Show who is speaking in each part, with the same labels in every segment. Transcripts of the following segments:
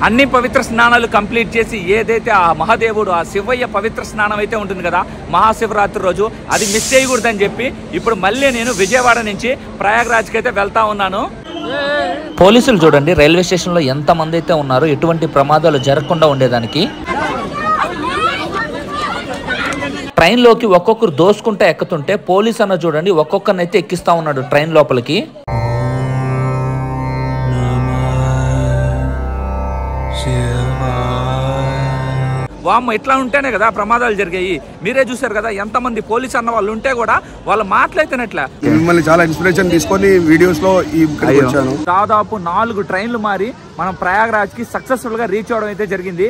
Speaker 1: అన్ని పవిత్ర స్నానాలు కంప్లీట్ చేసి ఏదైతే ఆ మహాదేవుడు ఆ శివయ్య పవిత్ర స్నానం అయితే ఉంటుంది కదా మహాశివరాత్రి రోజు, అది మిస్ చేయకూడదని చెప్పి ఇప్పుడు మళ్ళీ నేను విజయవాడ నుంచి ప్రయాగ్రాజ్కి అయితే వెళ్తా ఉన్నాను.
Speaker 2: పోలీసులు చూడండి రైల్వే స్టేషన్లో ఎంతమంది అయితే ఉన్నారో ఎటువంటి ప్రమాదాలు జరగకుండా ఉండేదానికి. ట్రైన్లోకి ఒక్కొక్కరు దోసుకుంటూ ఎక్కుతుంటే పోలీస్ అన్న చూడండి ఒక్కొక్కరినైతే ఎక్కిస్తా ఉన్నాడు ట్రైన్ లోపలికి.
Speaker 1: వామ్మ ఇట్లా ఉంటేనే కదా ప్రమాదాలు జరిగాయి. మీరే చూసారు కదా ఎంతమంది పోలీస్ అన్న వాళ్ళు ఉంటే కూడా వాళ్ళ మాటలైతేనట్లా.
Speaker 3: మిమ్మల్ని చాలా ఇన్స్పిరేషన్ తీసుకొని వీడియోస్ లో
Speaker 1: దాదాపు 4 ట్రైన్లు మారి మనం ప్రయాగ్రాజ్ కి సక్సెస్ఫుల్ గా రీచ్ అవడం అయితే జరిగింది.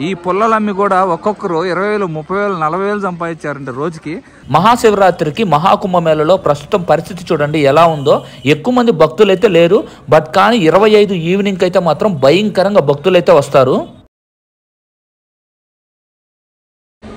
Speaker 1: ఈ పుల్లలమ్మి కూడా ఒక్కొక్కరు 20,000, 30,000, 40,000 సంపాదించారంటే రోజుకి.
Speaker 2: మహాశివరాత్రికి మహాకుంభమేళలో ప్రస్తుతం పరిస్థితి చూడండి ఎలా ఉందో. ఎక్కువ మంది భక్తులు అయితే లేరు, బట్ కానీ 25 ఈవినింగ్ అయితే మాత్రం భయంకరంగా భక్తులు అయితే వస్తారు.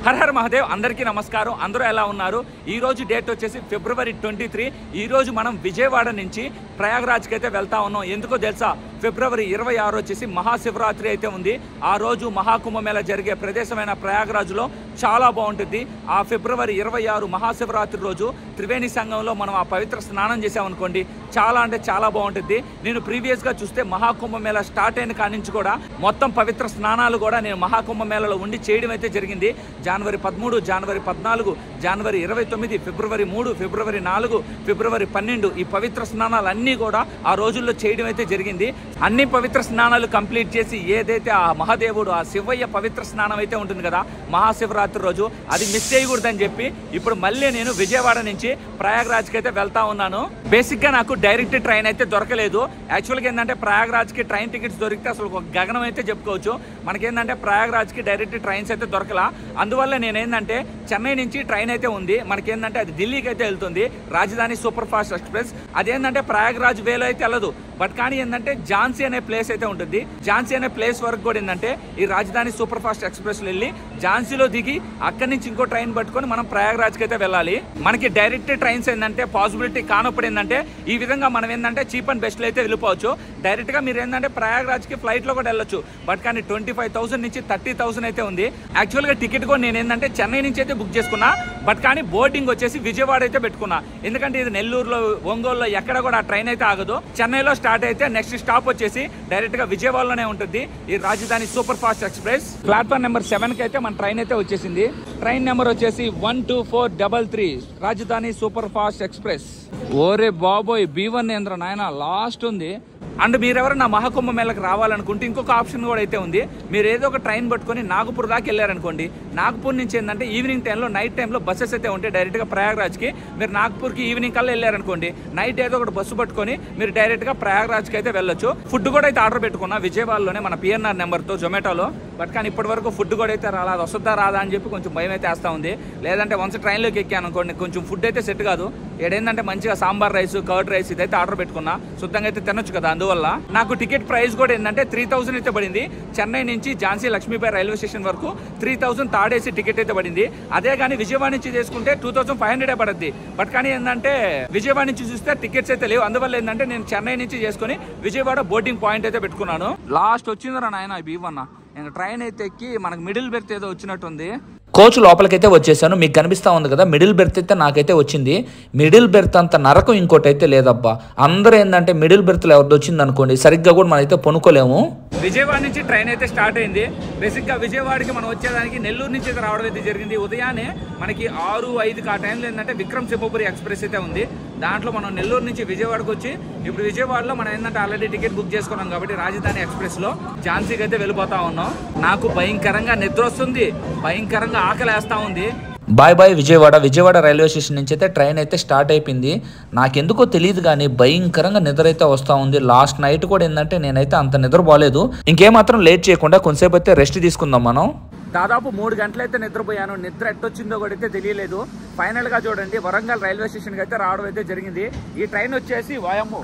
Speaker 1: హర్ హర్ మహాదేవ్, అందరికీ నమస్కారం. అందరూ ఎలా ఉన్నారు? ఈ రోజు డేట్ వచ్చేసి February 23. ఈ రోజు మనం విజయవాడ నుంచి ప్రయాగ్రాజ్కి అయితే వెళ్తా ఉన్నాం. ఎందుకో తెలుసా? February 26 వచ్చేసి మహాశివరాత్రి అయితే ఉంది. ఆ రోజు మహాకుంభమేళ జరిగే ప్రదేశమైన ప్రయాగ్రాజ్లో చాలా బాగుంటుంది. ఆ February 26 మహాశివరాత్రి రోజు త్రివేణి సంఘంలో మనం ఆ పవిత్ర స్నానం చేసామనుకోండి, చాలా అంటే చాలా బాగుంటుంది. నేను ప్రీవియస్గా చూస్తే మహాకుంభమేళ స్టార్ట్ అయిన కాడి నుంచి కూడా మొత్తం పవిత్ర స్నానాలు కూడా నేను మహాకుంభమేళలో ఉండి చేయడం అయితే జరిగింది. January 13, January 14, January 29, February 3, February 4, February 12 ఈ పవిత్ర స్నానాలు అన్నీ కూడా ఆ రోజుల్లో చేయడం అయితే జరిగింది. అన్ని పవిత్ర స్నానాలు కంప్లీట్ చేసి ఏదైతే ఆ మహాదేవుడు ఆ శివయ్య పవిత్ర స్నానం అయితే ఉంటుంది కదా మహాశివరాత్రి రోజు, అది మిస్ చేయకూడదని చెప్పి ఇప్పుడు మళ్ళీ నేను విజయవాడ నుంచి ప్రయాగ్రాజ్కి అయితే వెళ్తా ఉన్నాను. బేసిక్గా నాకు డైరెక్ట్ ట్రైన్ అయితే దొరకలేదు. యాక్చువల్గా ఏంటంటే ప్రయాగ్రాజ్కి ట్రైన్ టికెట్స్ దొరికితే అసలు ఒక గగనం అయితే చెప్పుకోవచ్చు. మనకేంటంటే ప్రయాగ్రాజ్కి డైరెక్ట్ ట్రైన్స్ అయితే దొరకలా. అందువల్ల నేనేంటంటే చెన్నై నుంచి ట్రైన్ అయితే ఉంది. మనకేంటంటే అది ఢిల్లీకి అయితే వెళ్తుంది, రాజధాని సూపర్ ఫాస్ట్ ఎక్స్ప్రెస్. అదేంటంటే ప్రయాగ్రాజ్ వేలో అయితే వెళ్ళదు, బట్ కానీ ఏంటంటే ఝాన్సీ అనే ప్లేస్ అయితే ఉంటుంది. ఝాన్సీ అనే ప్లేస్ వరకు కూడా ఏంటంటే ఈ రాజధాని సూపర్ ఫాస్ట్ ఎక్స్ప్రెస్లో వెళ్ళి ఝాన్సీలో దిగి అక్కడి నుంచి ఇంకో ట్రైన్ పట్టుకొని మనం ప్రయాగ్రాజ్కి అయితే వెళ్ళాలి. మనకి డైరెక్ట్ ట్రైన్స్ ఏంటంటే పాసిబిలిటీ కానప్పుడు ఏంటంటే ఈ విధంగా మనం ఏంటంటే చీప్ అండ్ బెస్ట్లో అయితే వెళ్ళిపోవచ్చు. డైరెక్ట్గా మీరు ఏంటంటే ప్రయాగ్రాజ్కి ఫ్లైట్లో కూడా వెళ్ళొచ్చు, బట్ కానీ 25,000 నుంచి 30,000 అయితే ఉంది. యాక్చువల్గా టికెట్ కూడా నేను ఏంటంటే చెన్నై నుంచి అయితే బుక్ చేసుకున్నా, బట్ కానీ బోర్డింగ్ వచ్చేసి విజయవాడ అయితే పెట్టుకున్నా. ఎందుకంటే ఇది నెల్లూరులో, ఒంగోలులో ఎక్కడ కూడా ఆ ట్రైన్ అయితే ఆగదు. చెన్నైలో స్టార్ట్ అయితే నెక్స్ట్ స్టాప్ వచ్చేసి డైరెక్ట్ గా విజయవాడలోనే ఉంటుంది ఈ రాజధాని super fast express. Platform number 7 కి అయితే మన ట్రైన్ అయితే వచ్చేసింది. ట్రైన్ నెంబర్ వచ్చేసి 12433 రాజధాని సూపర్ ఫాస్ట్ ఎక్స్ప్రెస్. ఓరే బాబోయ్, B1 ఏంద్ర నాయన లాస్ట్ ఉంది. అండ్ మీరెవరైనా మహాకుంభమేళకు రావాలనుకుంటే ఇంకొక ఆప్షన్ కూడా అయితే ఉంది. మీరు ఏదో ఒక ట్రైన్ పట్టుకొని నాగపూర్ దాకా వెళ్ళారనుకోండి, నాగపూర్ నుంచి ఏంటంటే ఈవినింగ్ టైంలో, నైట్ టైంలో బస్సెస్ అయితే ఉంటాయి డైరెక్ట్గా ప్రయాగ్రాజ్కి. మీరు నాగపూర్కి ఈవినింగ్ కల్లా వెళ్ళారనుకోండి, నైట్ ఏదో ఒకటి బస్సు పట్టుకొని మీరు డైరెక్ట్గా ప్రయాగ్రాజ్కి అయితే వెళ్ళొచ్చు. ఫుడ్ కూడా అయితే ఆర్డర్ పెట్టుకున్నా విజయవాడలోనే మన PNR నెంబర్తో జొమాటోలో, బట్ కానీ ఇప్పటి వరకు ఫుడ్ కూడా అయితే రాలా. అది వస్తుందా రాదా అని చెప్పి కొంచెం భయం అయితే వేస్తూ ఉంది. లేదంటే వన్స్ ట్రైన్లోకి ఎక్కాను అనుకోండి కొంచెం ఫుడ్ అయితే సెట్ కాదు. ఏడేందంటే మంచిగా సాంబార్ రైస్, కర్డ్ రైస్ ఇదైతే ఆర్డర్ పెట్టుకున్నా, శుద్ధంగా అయితే తినొచ్చు కదా. అందువల్ల నాకు టికెట్ ప్రైస్ కూడా ఏంటంటే 3,000 అయితే పడింది. చెన్నై నుంచి ఝాన్సీ లక్ష్మీబాయి రైల్వే స్టేషన్ వరకు 3,000 థర్డ్ ఏసీ టికెట్ అయితే పడింది. అదే కానీ విజయవాడ నుంచి చేసుకుంటే 2,500 పడుద్ది. బట్ కానీ ఏంటంటే విజయవాడ నుంచి చూస్తే టికెట్స్ అయితే లేవు. అందువల్ల ఏంటంటే నేను చెన్నై నుంచి చేసుకుని విజయవాడ బోర్డింగ్ పాయింట్ అయితే పెట్టుకున్నాను. లాస్ట్ వచ్చిందిరా నాయన B1. ఇంకా ట్రైన్ అయితే ఎక్కి మనకు మిడిల్ బెర్త్ ఏదో వచ్చినట్టుంది.
Speaker 2: కోచ్ లోపలికైతే వచ్చేసాను. మీకు కనిపిస్తూ ఉంది కదా మిడిల్ బెర్త్ అయితే నాకైతే వచ్చింది. మిడిల్ బెర్త్ అంత నరకం ఇంకోటి అయితే లేదబ్బా. అందరూ ఏంటంటే మిడిల్ బెర్త్లో ఎవరిది వచ్చింది అనుకోండి సరిగ్గా కూడా మనమైతే పొనుకోలేము.
Speaker 1: విజయవాడ నుంచి ట్రైన్ అయితే స్టార్ట్ అయింది. బేసిక్గా విజయవాడకి మనం వచ్చేదానికి నెల్లూరు నుంచి అయితే రావడం అయితే జరిగింది. ఉదయాన్నే మనకి 6:05 ఆ టైంలో ఏంటంటే విక్రమ్ సింహపురి ఎక్స్ప్రెస్ అయితే ఉంది. దాంట్లో మనం నెల్లూరు నుంచి విజయవాడకు వచ్చి ఇప్పుడు విజయవాడలో మనం ఏంటంటే ఆల్రెడీ టికెట్ బుక్ చేసుకున్నాం కాబట్టి రాజధాని ఎక్స్ప్రెస్లో ఝాన్సీకి అయితే వెళ్ళిపోతా ఉన్నాం. నాకు భయంకరంగా నిద్ర వస్తుంది, భయంకరంగా ఆకలి వేస్తూ ఉంది.
Speaker 2: Bye bye Vijayawada. Vijayawada railway station నుంచి అయితే ట్రైన్ అయితే స్టార్ట్ అయిపోయింది. నాకెందుకో తెలియదు కానీ భయంకరంగా నిద్ర అయితే వస్తూ ఉంది. లాస్ట్ నైట్ కూడా ఏంటంటే నేనైతే అంత నిద్రపోలేదు. ఇంకేమాత్రం లేట్ చేయకుండా కొంతసేపు అయితే రెస్ట్ తీసుకుందాం మనం.
Speaker 1: దాదాపు 3 గంటలు అయితే నిద్రపోయాను. నిద్ర ఎట్టొచ్చిందో కూడా అయితే తెలియలేదు. ఫైనల్గా చూడండి వరంగల్ రైల్వే స్టేషన్కి అయితే రావడం అయితే జరిగింది. ఈ ట్రైన్ వచ్చేసి వాయమ్ము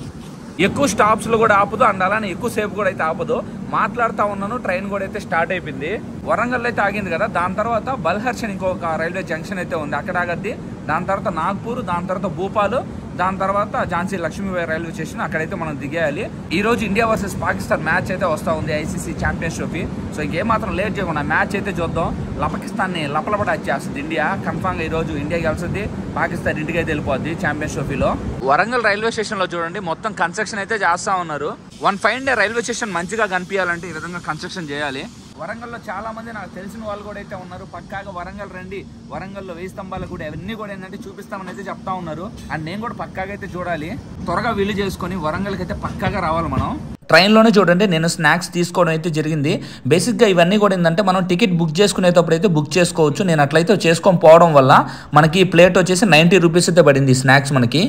Speaker 1: ఎక్కువ స్టాప్స్లో కూడా ఆపదు, అండ్ అలానే ఎక్కువసేపు కూడా అయితే ఆపదు. మాట్లాడుతూ ఉన్నాను, ట్రైన్ కూడా అయితే స్టార్ట్ అయిపోయింది. వరంగల్ అయితే ఆగింది కదా, దాని తర్వాత బల్హర్షన్ ఇంకొక రైల్వే జంక్షన్ అయితే ఉంది, అక్కడ ఆగద్ది. దాని తర్వాత నాగ్పూర్, దాని తర్వాత భూపాలు, దాని తర్వాత ఝాన్సీ లక్ష్మీబాయి రైల్వే స్టేషన్, అక్కడైతే మనం దిగేయాలి. ఈ రోజు ఇండియా వర్సెస్ పాకిస్తాన్ మ్యాచ్ అయితే వస్తూ ఉంది, ఐసీసీ ఛాంపియన్స్ ట్రోఫీ. సో ఇంకేమాత్రం లేట్ చేయకుండా మ్యాచ్ అయితే చూద్దాం. పాకిస్తాన్ని లపలపట వచ్చేస్తుంది ఇండియా. కన్ఫామ్గా ఈ రోజు ఇండియా గెలుస్తుంది, పాకిస్తాన్ ఇంటికి అయితే వెళ్ళిపోద్ది ఛాంపియన్స్ ట్రోఫీలో. వరంగల్ రైల్వే స్టేషన్ లో చూడండి మొత్తం కన్స్ట్రక్షన్ అయితే చేస్తా ఉన్నారు. 1 ఫైన్ డే రైల్వే స్టేషన్ మంచిగా కనిపించాలంటే ఈ విధంగా కన్స్ట్రక్షన్ చేయాలి. వరంగల్లో చాలా మంది నాకు తెలిసిన వాళ్ళు కూడా అయితే ఉన్నారు. పక్కాగా వరంగల్ రండి, వరంగల్లో 1000 స్తంభాలు కూడా అవన్నీ కూడా ఏంటంటే చూపిస్తామని అయితే చెప్తా ఉన్నారు. అండ్ నేను కూడా పక్కాగా అయితే చూడాలి. త్వరగా వీలు చేసుకొని వరంగల్కి అయితే పక్కాగా రావాలి మనం.
Speaker 2: ట్రైన్లోనే చూడండి నేను స్నాక్స్ తీసుకోవడం అయితే జరిగింది. బేసిక్గా ఇవన్నీ కూడా ఏంటంటే మనం టికెట్ బుక్ చేసుకునేటప్పుడు అయితే బుక్ చేసుకోవచ్చు. నేను అట్లయితే చేసుకొని పోవడం వల్ల మనకి ప్లేట్ వచ్చేసి 90 రూపీస్ అయితే పడింది స్నాక్స్ మనకి.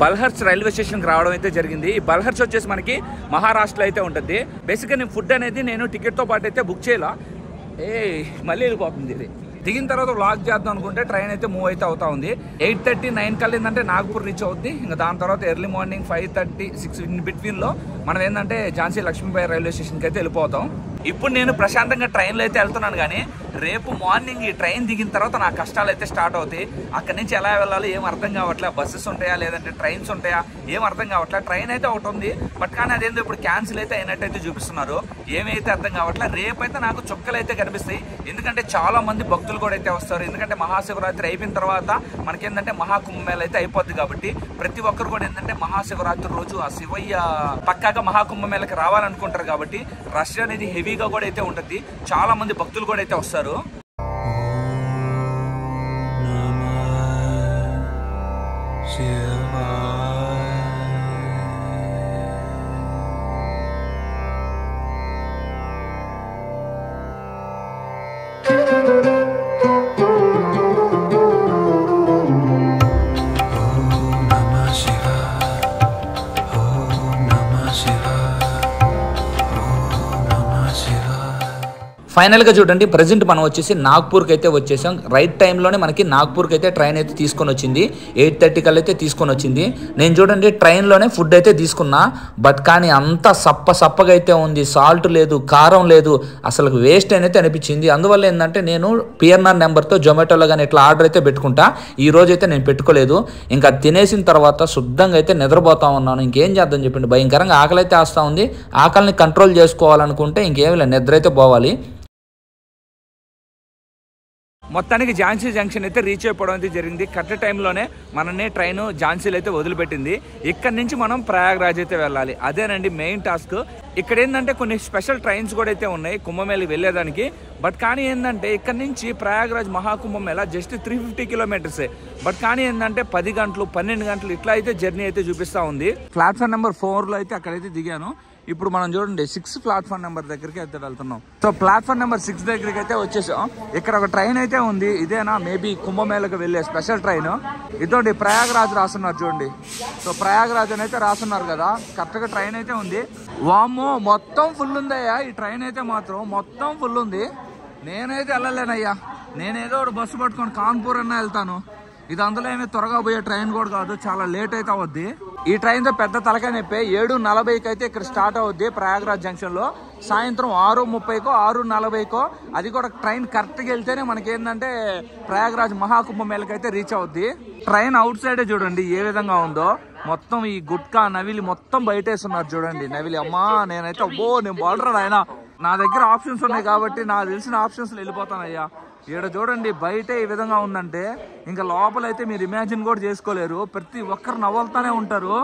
Speaker 1: బల్హర్స్ రైల్వే స్టేషన్కి రావడం అయితే జరిగింది. ఈ బల్హర్స్ వచ్చేసి మనకి మహారాష్ట్రలో అయితే ఉంటుంది. బేసిక్గా నేను ఫుడ్ అనేది నేను టికెట్తో పాటు అయితే బుక్ చేయాల. మళ్ళీ వెళ్ళిపోతుంది ఇది. దిగిన తర్వాత వ్లాగ్ చేద్దాం అనుకుంటే ట్రైన్ అయితే మూవ్ అయితే అవుతా ఉంది. 8:30, 9 కల్లా ఏంటంటే నాగపూర్ రీచ్ అవుద్ది. ఇంకా దాని తర్వాత ఎర్లీ మార్నింగ్ 5:30, 6 ఇన్ బిట్వీన్లో మనం ఏంటంటే ఝాన్సీ లక్ష్మీబాయి రైల్వే స్టేషన్కి అయితే వెళ్ళిపోతాం. ఇప్పుడు నేను ప్రశాంతంగా ట్రైన్లో అయితే వెళ్తున్నాను, కానీ రేపు మార్నింగ్ ఈ ట్రైన్ దిగిన తర్వాత నా కష్టాలు అయితే స్టార్ట్ అవుతాయి. అక్కడి నుంచి ఎలా వెళ్ళాలో ఏం అర్థం కావట్లే. బస్సెస్ ఉంటాయా లేదంటే ట్రైన్స్ ఉంటాయా ఏం అర్థం కావట్లే. ట్రైన్ అయితే ఒకటి ఉంది, బట్ కానీ అదేందో ఇప్పుడు క్యాన్సిల్ అయితే అయినట్టయితే చూపిస్తున్నారు. ఏమైతే అర్థం కావట్లే. రేపైతే నాకు చుక్కలు అయితే కనిపిస్తాయి, ఎందుకంటే చాలా మంది భక్తులు కూడా అయితే వస్తారు. ఎందుకంటే మహాశివరాత్రి అయిపోయిన తర్వాత మనకేంటంటే మహాకుంభమేళ అయితే అయిపోద్ది కాబట్టి ప్రతి ఒక్కరు కూడా ఏంటంటే మహాశివరాత్రి రోజు ఆ శివయ్య పక్కాగా మహాకుంభమేళకి రావాలనుకుంటారు కాబట్టి రష్ అనేది హెవీగా కూడా అయితే ఉంటుంది. చాలా మంది భక్తులు కూడా అయితే వస్తారు.
Speaker 2: ఫైనల్గా చూడండి ప్రజెంట్ మనం వచ్చేసి నాగ్పూర్కి అయితే వచ్చేసాం. రైట్ టైంలోనే మనకి నాగ్పూర్కి అయితే ట్రైన్ అయితే తీసుకొని వచ్చింది. 8:30 కల్లా అయితే తీసుకొని వచ్చింది. నేను చూడండి ట్రైన్లోనే ఫుడ్ అయితే తీసుకున్నా, బట్ కానీ అంత సప్పగా అయితే ఉంది. సాల్ట్ లేదు, కారం లేదు, అసలు వేస్ట్ అయితే అనిపించింది. అందువల్ల ఏంటంటే నేను పిఎన్ఆర్ నెంబర్తో జొమాటోలో కానీ ఇట్లా ఆర్డర్ అయితే పెట్టుకుంటా. ఈ రోజు అయితే నేను పెట్టుకోలేదు. ఇంకా తినేసిన తర్వాత శుద్ధంగా అయితే నిద్రపోతా ఉన్నాను. ఇంకేం చేద్దాం చెప్పండి, భయంకరంగా ఆకలి అయితే వస్తూ ఉంది. ఆకలిని కంట్రోల్ చేసుకోవాలనుకుంటే ఇంకేమి లేదు, నిద్ర అయితే పోవాలి.
Speaker 1: మొత్తానికి ఝాన్సీ జంక్షన్ అయితే రీచ్ అయిపోవడం అయితే జరిగింది. కరెక్ట్ టైంలోనే మనని ట్రైన్ ఝాన్సీలో అయితే వదిలిపెట్టింది. ఇక్కడి నుంచి మనం ప్రయాగ్రాజ్ అయితే వెళ్ళాలి. అదేనండి మెయిన్ టాస్క్. ఇక్కడ ఏంటంటే కొన్ని స్పెషల్ ట్రైన్స్ కూడా అయితే ఉన్నాయి కుంభమేళకి వెళ్ళేదానికి. బట్ కానీ ఏంటంటే ఇక్కడ నుంచి ప్రయాగ్రాజ్ మహాకుంభమేళ జస్ట్ 350 కిలోమీటర్సే. బట్ కానీ ఏంటంటే 10 గంటలు 12 గంటలు ఇట్లా అయితే జర్నీ అయితే చూపిస్తూ ఉంది. ప్లాట్ఫామ్ నెంబర్ 4లో అయితే అక్కడైతే దిగాను. ఇప్పుడు మనం చూడండి 6 ప్లాట్ఫామ్ నెంబర్ దగ్గరికి అయితే వెళ్తున్నాం. సో ప్లాట్ఫామ్ నెంబర్ 6 దగ్గరికి అయితే వచ్చేసాం. ఇక్కడ ఒక ట్రైన్ అయితే ఉంది. ఇదేనా మేబీ కుంభమేళకు వెళ్ళే స్పెషల్ ట్రైన్. ఇదోండి ప్రయాగ్రాజ్ రాస్తున్నారు చూడండి. సో ప్రయాగ్రాజ్ అని అయితే రాస్తున్నారు కదా, కరెక్ట్గా ట్రైన్ అయితే ఉంది. వామ్మో మొత్తం ఫుల్ ఉందయ్యా ఈ ట్రైన్ అయితే మాత్రం మొత్తం ఫుల్ ఉంది. నేనైతే వెళ్ళలేనయ్యా, నేనేదో ఒక బస్సు పట్టుకొని కాన్పూర్ అన్నా వెళ్తాను. ఇది అందులో ఏమీ త్వరగా పోయే ట్రైన్ కూడా కాదు, చాలా లేట్ అయితే అవుద్ది. ఈ ట్రైన్తో పెద్ద తలకాయ నొప్పి. 7:40కి అయితే ఇక్కడ స్టార్ట్ అవుద్ది ప్రయాగ్రాజ్ జంక్షన్లో. సాయంత్రం 6:30కో 6:40కో అది కూడా ట్రైన్ కరెక్ట్గా వెళ్తేనే మనకి ఏంటంటే ప్రయాగ్రాజ్ మహాకుంభమేళకి అయితే రీచ్ అవుద్ది. ట్రైన్ అవుట్ సైడే చూడండి ఏ విధంగా ఉందో. మొత్తం ఈ గుట్కా నవిలి మొత్తం బయటేస్తున్నారు చూడండి. నవిలి అమ్మా నేనైతే నేను బాల్డర్ ఆయన. నా దగ్గర ఆప్షన్స్ ఉన్నాయి కాబట్టి నాకు తెలిసిన ఆప్షన్స్లో వెళ్ళిపోతానయ్యా. ఇక్కడ చూడండి బయట ఈ విధంగా ఉందంటే ఇంకా లోపలైతే మీరు ఇమాజిన్ కూడా చేసుకోలేరు. ప్రతి ఒక్కరు నవ్వులుతానే ఉంటారు.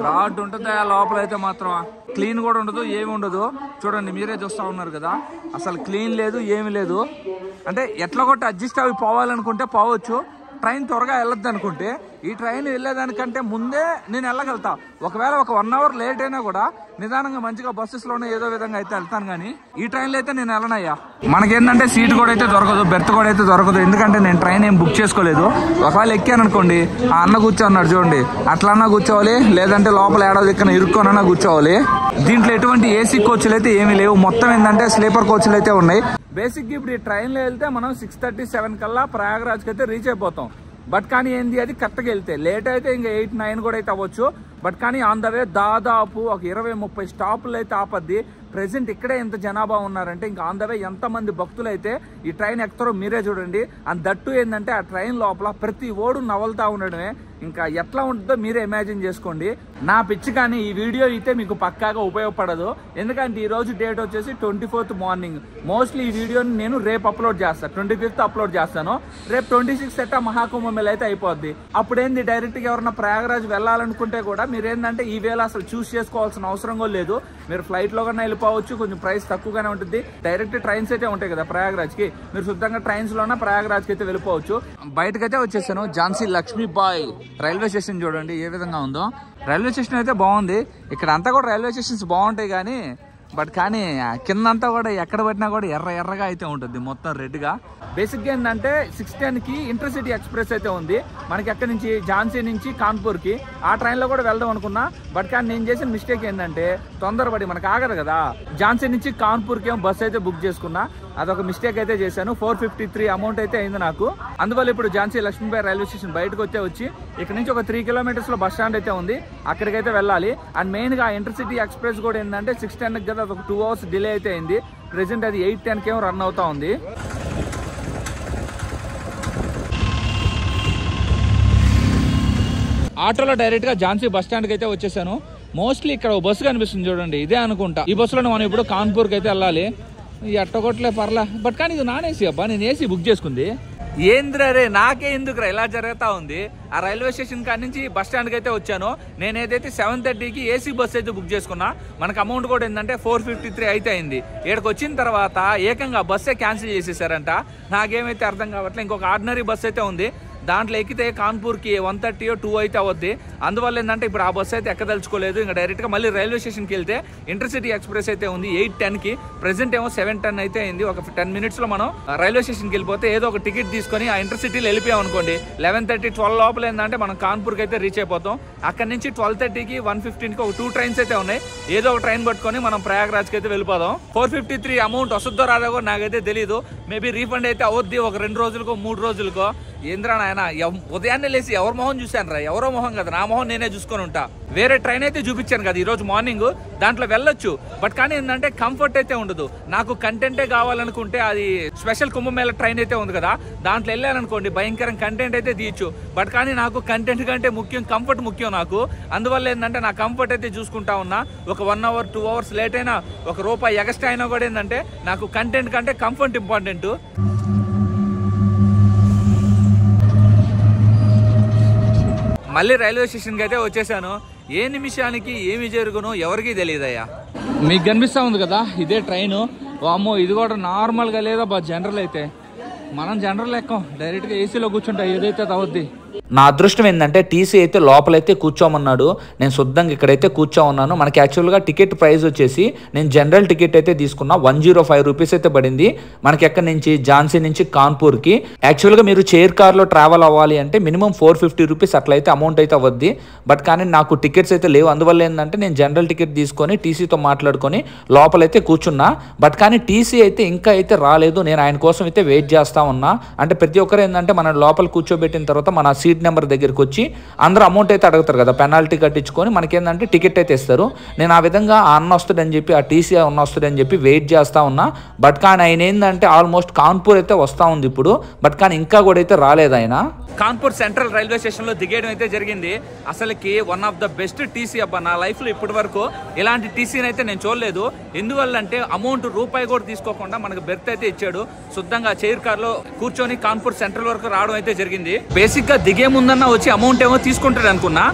Speaker 1: రాడ్ ఉంటుంది ఆ లోపలైతే మాత్రం. క్లీన్ కూడా ఉండదు, ఏమి ఉండదు. చూడండి మీరే చూస్తూ ఉన్నారు కదా, అసలు క్లీన్ లేదు ఏమి లేదు. అంటే ఎట్లా కొట్టి అడ్జస్ట్ అవి పోవాలనుకుంటే పోవచ్చు. ట్రైన్ త్వరగా వెళ్ళొద్దు అనుకుంటే ఈ ట్రైన్ వెళ్ళేదానికంటే ముందే నేను వెళ్ళగలుగుతా. ఒకవేళ ఒక 1 అవర్ లేట్ అయినా కూడా నిదానంగా మంచిగా బస్సెస్లోనే ఏదో విధంగా అయితే వెళ్తాను, కానీ ఈ ట్రైన్లో అయితే నేను వెళ్ళనయ్యా. మనకేంటంటే సీట్ కూడా అయితే దొరకదు, బెర్త్ కూడా అయితే దొరకదు. ఎందుకంటే నేను ట్రైన్ ఏం బుక్ చేసుకోలేదు. ఒకవేళ ఎక్కాను అనుకోండి, ఆ అన్న కూర్చోన్నాడు చూడండి, అట్లా అన్నా కూర్చోవాలి, లేదంటే లోపల ఏడాది ఎక్కడ ఇరుక్కోనన్నా కూర్చోవాలి. దీంట్లో ఎటువంటి ఏసీ కోచ్లు అయితే ఏమీ లేవు. మొత్తం ఏంటంటే స్లీపర్ కోచ్లు అయితే ఉన్నాయి. బేసిక్గా ఇప్పుడు ఈ ట్రైన్లో వెళ్తే మనం 6:37 కల్లా ప్రయాగ్రాజ్కి అయితే రీచ్ అయిపోతాం. బట్ కానీ ఏంది అది కరెక్ట్గా వెళ్తే, లేట్ అయితే ఇంకా 8, 9 కూడా అయితే అవ్వచ్చు. బట్ కానీ ఆన్ ద వే దాదాపు ఒక 20-30 స్టాపులు అయితే ఆపద్ది. ప్రెసెంట్ ఇక్కడే ఎంత జనాభా ఉన్నారంటే ఇంకా ఆన్ ద వే ఎంతమంది భక్తులు అయితే ఈ ట్రైన్ ఎక్కుతారో మీరే చూడండి. అండ్ దట్టు ఏంటంటే ఆ ట్రైన్ లోపల ప్రతి ఓడు నవలుతా ఉండడమే. ఇంకా ఎట్లా ఉంటుందో మీరే ఇమాజిన్ చేసుకోండి. నా పిచ్చి కానీ ఈ వీడియో అయితే మీకు పక్కాగా ఉపయోగపడదు. ఎందుకంటే ఈ రోజు డేట్ వచ్చేసి 24th మార్నింగ్. మోస్ట్లీ ఈ వీడియోని నేను రేపు అప్లోడ్ చేస్తాను, 25th అప్లోడ్ చేస్తాను. రేపు 26th మహాకుంభమేళ అయితే అయిపోద్ది. అప్పుడేంది డైరెక్ట్గా ఎవరైనా ప్రయాగరాజ్ వెళ్ళాలనుకుంటే కూడా మీరు ఏంటంటే ఈ వేళ అసలు చూస్ చేసుకోవాల్సిన అవసరం కూడా లేదు. మీరు ఫ్లైట్లో కన్నా వెళ్ళిపోవచ్చు, కొంచెం ప్రైస్ తక్కువగానే ఉంటుంది. డైరెక్ట్ ట్రైన్స్ అయితే ఉంటాయి కదా ప్రయాగరాజ్కి, మీరు శుద్ధంగా ట్రైన్స్లోనే ప్రయాగరాజ్కి అయితే వెళ్ళిపోవచ్చు. బయటకైతే వచ్చేసాను. ఝాన్సీ లక్ష్మీబాయి రైల్వే స్టేషన్ చూడండి ఏ విధంగా ఉందో. రైల్వే స్టేషన్ అయితే బాగుంది. ఇక్కడ అంతా కూడా రైల్వే స్టేషన్స్ బాగుంటాయి కానీ కిందంతా కూడా ఎక్కడ పట్టినా కూడా ఎర్రగా అయితే ఉంటుంది, మొత్తం రెడ్గా. బేసిక్గా ఏంటంటే 6:10కి ఇంటర్సిటీ ఎక్స్ప్రెస్ అయితే ఉంది మనకి ఎక్కడి నుంచి, ఝాన్సీ నుంచి కాన్పూర్కి. ఆ ట్రైన్లో కూడా వెళ్దాం అనుకున్నా, కానీ నేను చేసిన మిస్టేక్ ఏంటంటే తొందరపడి మనకు ఆగదు కదా, ఝాన్సీ నుంచి కాన్పూర్కి ఏమో బస్సు అయితే బుక్ చేసుకున్నా. అదొక మిస్టేక్ అయితే చేశాను. 453 అమౌంట్ అయితే అయింది నాకు. అందువల్ల ఇప్పుడు ఝాన్సీ లక్ష్మీబాయి రైల్వే స్టేషన్ బయటకు వచ్చి ఇక్కడ నుంచి ఒక 3 kilometers బస్ స్టాండ్ అయితే ఉంది, అక్కడికైతే వెళ్ళాలి. అండ్ మెయిన్గా ఇంటర్సిటీ ఎక్స్ప్రెస్ కూడా ఏంటంటే 6:10కి కదా, ఒక 2 hours డిలే అయితే అయింది. ప్రెసెంట్ అది 8:10కి ఏమో రన్ అవుతా ఉంది. ఆటోలో డైరెక్ట్గా ఝాన్సీ బస్ స్టాండ్కి అయితే వచ్చేసాను. మోస్ట్లీ ఇక్కడ బస్సు కనిపిస్తుంది చూడండి, ఇదే అనుకుంటా. ఈ బస్సులో మనం ఇప్పుడు కాన్పూర్కి అయితే వెళ్ళాలి. ఎట్టగొట్టలే పర్లా, కానీ ఇది నాన్ ఏసీ అబ్బా, నేను ఏసీ బుక్ చేసుకుంది. ఏంద్రే నాకే ఎందుకురా ఇలా జరుగుతా ఉంది. ఆ రైల్వే స్టేషన్ కాడి నుంచి బస్ స్టాండ్కి అయితే వచ్చాను. నేను ఏదైతే 7:30కి ఏసీ బస్ అయితే బుక్ చేసుకున్నా. మనకు అమౌంట్ కూడా ఏంటంటే 453 అయితే అయింది. ఇక్కడికి వచ్చిన తర్వాత ఏకంగా బస్సే క్యాన్సిల్ చేసేసారంట. నాకేమైతే అర్థం కావట్లేదు. ఇంకొక ఆర్డినరీ బస్ అయితే ఉంది, దాంట్లో ఎక్కితే కాన్పూర్కి 1:30 or 2 అయితే అవుద్ది. అందువల్ల ఏంటంటే ఇప్పుడు ఆ బస్సు అయితే ఎక్కదలుచుకోలేదు. ఇంకా డైరెక్ట్గా మళ్ళీ రైల్వే స్టేషన్కి వెళ్తే ఇంటర్సిటీ ఎక్స్ప్రెస్ అయితే ఉంది 8:10కి. ప్రెసెంట్ ఏమో 7:10 అయితే అయింది. ఒక 10 minutesలో మనం రైల్వే స్టేషన్కి వెళ్ళిపోతే ఏదో ఒక టికెట్ తీసుకొని ఆ ఇంటర్సిటీలో వెళ్ళిపోయాం అనుకోండి, 11:30, 12 లోపల ఏంటంటే మనం కాన్పూర్కి అయితే రీచ్ అయిపోతాం. అక్కడ నుంచి 12:30కి 1:15కి ఒక 2 trains అయితే ఉన్నాయి. ఏదో ఒక ట్రైన్ పట్టుకొని మనం ప్రయాగరాజ్కి అయితే వెళ్ళిపోదాం. 453 అమౌంట్ వస్తుందో రాదో కూడా నాకైతే తెలియదు. మేబీ రీఫండ్ అయితే అవుద్ది ఒక 2 రోజులకో 3 రోజులకో. ఏంద్రా నాయన, ఉదయాన్నే లేసి ఎవరి మొహం చూశాను రా, ఎవరో మొహం కదా, నా మొహం నేనే చూసుకొని ఉంటా. వేరే ట్రైన్ అయితే చూపించాను కదా ఈరోజు మార్నింగ్, దాంట్లో వెళ్ళొచ్చు. కానీ ఏంటంటే కంఫర్ట్ అయితే ఉండదు. నాకు కంటెంటే కావాలనుకుంటే అది స్పెషల్ కుంభమేళ ట్రైన్ అయితే ఉంది కదా, దాంట్లో వెళ్ళాలనుకోండి భయంకరం కంటెంట్ అయితే తీయచ్చు. కానీ నాకు కంటెంట్ కంటే ముఖ్యం కంఫర్ట్ ముఖ్యం నాకు. అందువల్ల ఏంటంటే నా కంఫర్ట్ అయితే చూసుకుంటా ఉన్నా. ఒక 1 hour 2 hours లేట్ అయినా, ₹1 ఎక్స్ట్రా అయినా కూడా ఏంటంటే నాకు కంటెంట్ కంటే కంఫర్ట్ ఇంపార్టెంట్. మళ్ళీ రైల్వే స్టేషన్కి అయితే వచ్చేసాను. ఏ నిమిషానికి ఏమి జరుగునో ఎవరికి తెలియదయ్యా. మీకు కనిపిస్తా ఉంది కదా ఇదే ట్రైను. అమ్మో ఇది కూడా నార్మల్గా లేదా జనరల్ అయితే. మనం జనరల్ ఎక్కం, డైరెక్ట్గా ఏసీలో కూర్చుంటా, ఏదైతే అవుద్ది.
Speaker 2: నా అదృష్టం ఏంటంటే టీసీ అయితే లోపలైతే కూర్చోమన్నాడు. నేను శుద్ధంగా ఇక్కడైతే కూర్చో ఉన్నాను. మనకి యాక్చువల్గా టికెట్ ప్రైస్ వచ్చేసి నేను జనరల్ టికెట్ అయితే తీసుకున్నా, 105 రూపీస్ అయితే పడింది. మనకి ఎక్కడి నుంచి, ఝాన్సీ నుంచి కాన్పూర్కి. యాక్చువల్గా మీరు చైర్ కార్లో ట్రావెల్ అవ్వాలి అంటే మినిమం 450 రూపీస్ అట్లయితే అమౌంట్ అయితే అవద్ది. కానీ నాకు టికెట్స్ అయితే లేవు. అందువల్ల ఏంటంటే నేను జనరల్ టికెట్ తీసుకొని టీసీతో మాట్లాడుకొని లోపలైతే కూర్చున్నా. కానీ టీసీ అయితే ఇంకా అయితే రాలేదు. నేను ఆయన కోసం అయితే వెయిట్ చేస్తా ఉన్నా. అంటే ప్రతి ఒక్కరు ఏంటంటే మన లోపల కూర్చోబెట్టిన తర్వాత మన సీట్ నెంబర్ దగ్గరికి వచ్చి అందరూ అమౌంట్ అయితే అడుగుతారు కదా, పెనాల్టీ కట్టించుకొని మనకేంటంటే టికెట్ అయితే ఇస్తారు. నేను ఆ విధంగా ఆ అన్న వస్తుందని చెప్పి, ఆ టీసీ అన్న వస్తుందని చెప్పి వెయిట్ చేస్తా ఉన్నా. కానీ ఆయన ఏంటంటే ఆల్మోస్ట్ కాన్పూర్ అయితే వస్తూ ఉంది ఇప్పుడు. కానీ ఇంకా కూడా అయితే రాలేదు ఆయన.
Speaker 1: కాన్పూర్ సెంట్రల్ రైల్వే స్టేషన్లో దిగేయడం అయితే జరిగింది. అసలుకి one of the best TC అబ్బా, నా లైఫ్లో ఇప్పటి వరకు ఇలాంటి టీసీని అయితే నేను చూడలేదు. ఎందువల్లంటే అమౌంట్ రూపాయి కూడా తీసుకోకుండా మనకు బెర్త్ అయితే ఇచ్చాడు. శుద్ధంగా చైర్ కార్లో కూర్చొని కాన్పూర్ సెంట్రల్ వరకు రావడం అయితే జరిగింది. బేసిక్గా దిగే ముందన్న వచ్చి అమౌంట్ ఏమో తీసుకుంటాడు అనుకున్నా,